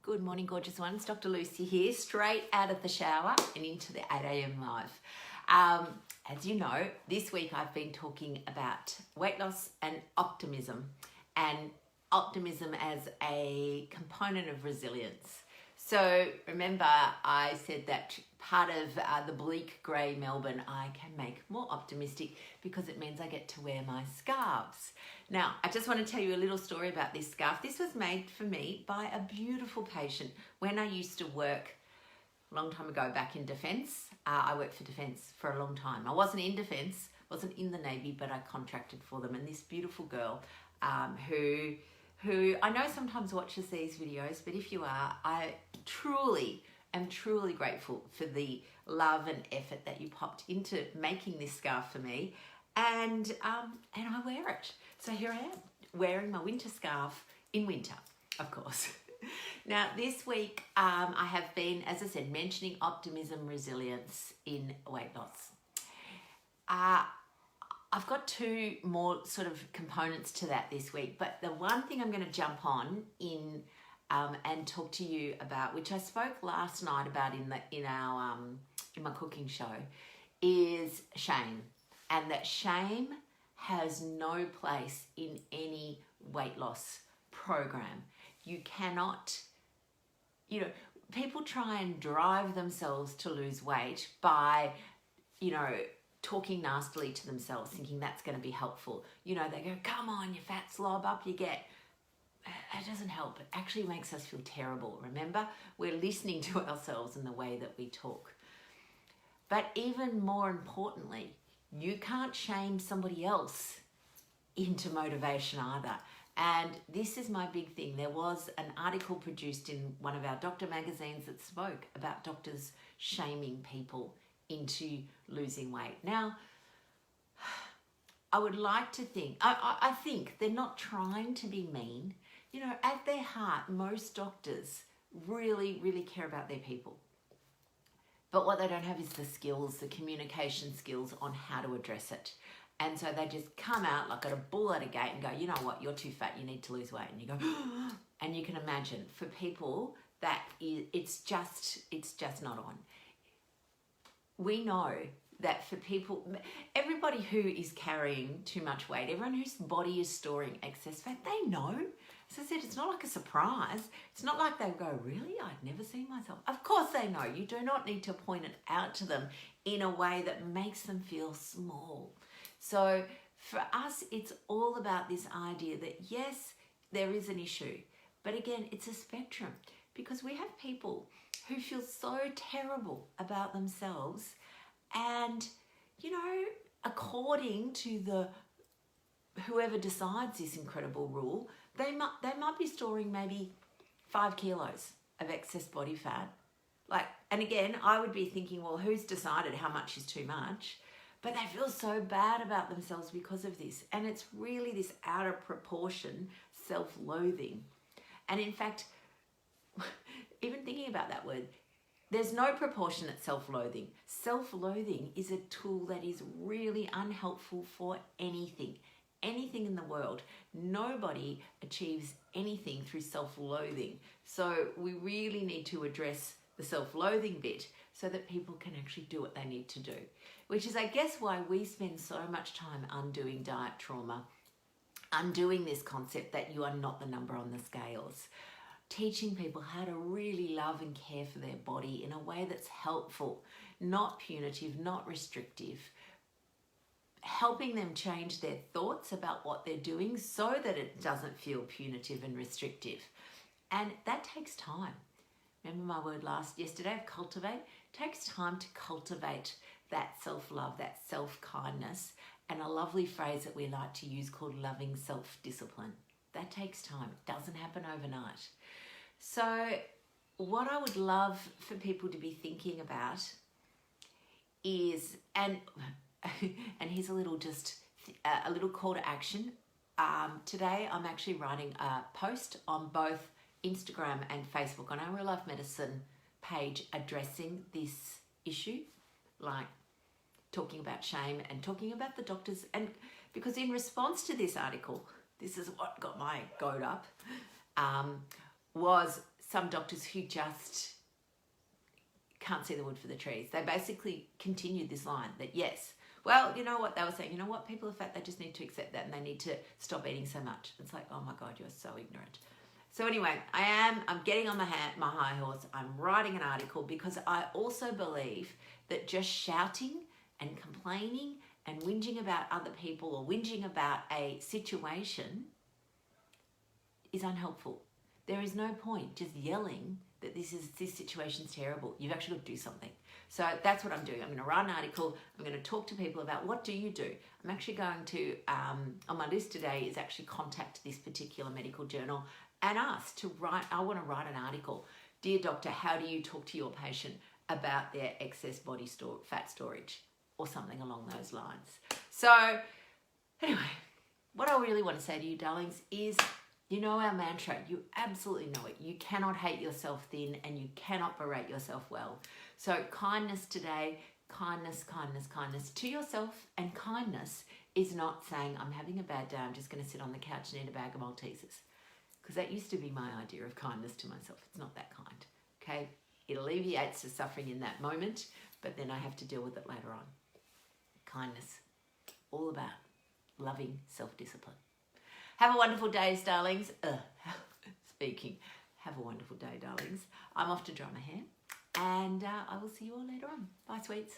Good morning, gorgeous ones. Dr. Lucy here, straight out of the shower and into the 8 a.m. live. As you know, this week I've been talking about weight loss and optimism as a component of resilience. So remember, I said that part of the bleak grey Melbourne I can make more optimistic because it means I get to wear my scarves. Now, I just want to tell you a little story about this scarf. This was made for me by a beautiful patient when I used to work a long time ago back in Defence. I worked for Defence for a long time. I wasn't in Defence, wasn't in the Navy, but I contracted for them. And this beautiful girl who I know sometimes watches these videos, but if you are, I am truly grateful for the love and effort that you popped into making this scarf for me, and I wear it. So here I am, wearing my winter scarf in winter, of course. Now, this week I have been, as I said, mentioning optimism, resilience in weight loss. I've got two more sort of components to that this week, but the one thing I'm going to jump on in and talk to you about, which I spoke last night about in my cooking show, is shame, and that shame has no place in any weight loss program. You cannot, people try and drive themselves to lose weight by, talking nastily to themselves, thinking that's going to be helpful. They go, come on, you fat slob, up you get. It doesn't help. It actually makes us feel terrible. Remember, we're listening to ourselves in the way that we talk. But even more importantly, you can't shame somebody else into motivation either. And this is my big thing. There was an article produced in one of our doctor magazines that spoke about doctors shaming people into losing weight. Now, I would like to think, I think they're not trying to be mean. At their heart, most doctors really, really care about their people. But what they don't have is the skills, the communication skills on how to address it. And so they just come out like at a bull at a gate and go, you know what, you're too fat, you need to lose weight. And you go, and you can imagine for people that it's just not on. We know that for people, everybody who is carrying too much weight, everyone whose body is storing excess fat, they know. As I said, it's not like a surprise. It's not like they go, really? I'd never seen myself. Of course they know. You do not need to point it out to them in a way that makes them feel small. So for us, it's all about this idea that yes, there is an issue, but again, it's a spectrum, because we have people who feel so terrible about themselves, and according to whoever decides this incredible rule, they might be storing maybe 5 kilos of excess body fat. And again, I would be thinking, well, who's decided how much is too much? But they feel so bad about themselves because of this. And it's really this out of proportion self-loathing. And in fact, even thinking about that word, there's no proportionate self-loathing. Self-loathing is a tool that is really unhelpful for anything in the world. Nobody achieves anything through self-loathing. So we really need to address the self-loathing bit so that people can actually do what they need to do, which is, I guess, why we spend so much time undoing diet trauma, undoing this concept that you are not the number on the scales, teaching people how to really love and care for their body in a way that's helpful, not punitive, not restrictive, helping them change their thoughts about what they're doing so that it doesn't feel punitive and restrictive. And that takes time. Remember my word yesterday of cultivate? It takes time to cultivate that self-love, that self-kindness, and a lovely phrase that we like to use called loving self-discipline. That takes time. It doesn't happen overnight. So what I would love for people to be thinking about is, and here's a little call to action. Today I'm actually writing a post on both Instagram and Facebook on our Real Life Medicine page addressing this issue, like talking about shame and talking about the doctors. And because in response to this article, this is what got my goat up, was some doctors who just can't see the wood for the trees. They basically continued this line that yes, well, you know what they were saying, you know what, people are fat, they just need to accept that and they need to stop eating so much. It's like, oh my God, you're so ignorant. So anyway, I'm getting on my high horse. I'm writing an article because I also believe that just shouting and complaining and whinging about other people or whinging about a situation is unhelpful. There is no point just yelling that this situation's terrible. You've actually got to do something. So that's what I'm doing. I'm going to write an article. I'm going to talk to people about what do you do. I'm actually going to, on my list today is actually contact this particular medical journal and ask to write, I want to write an article. Dear doctor, how do you talk to your patient about their excess body fat storage or something along those lines? So anyway, what I really want to say to you, darlings, is you know our mantra. You absolutely know it. You cannot hate yourself thin and you cannot berate yourself well. So kindness today, kindness, kindness, kindness to yourself. And kindness is not saying, I'm having a bad day, I'm just going to sit on the couch and eat a bag of Maltesers. Because that used to be my idea of kindness to myself. It's not that kind, okay? It alleviates the suffering in that moment, but then I have to deal with it later on. Kindness, all about loving self-discipline. Have a wonderful day, darlings. Speaking, have a wonderful day, darlings. I'm off to dry my hair, and I will see you all later on. Bye, sweets.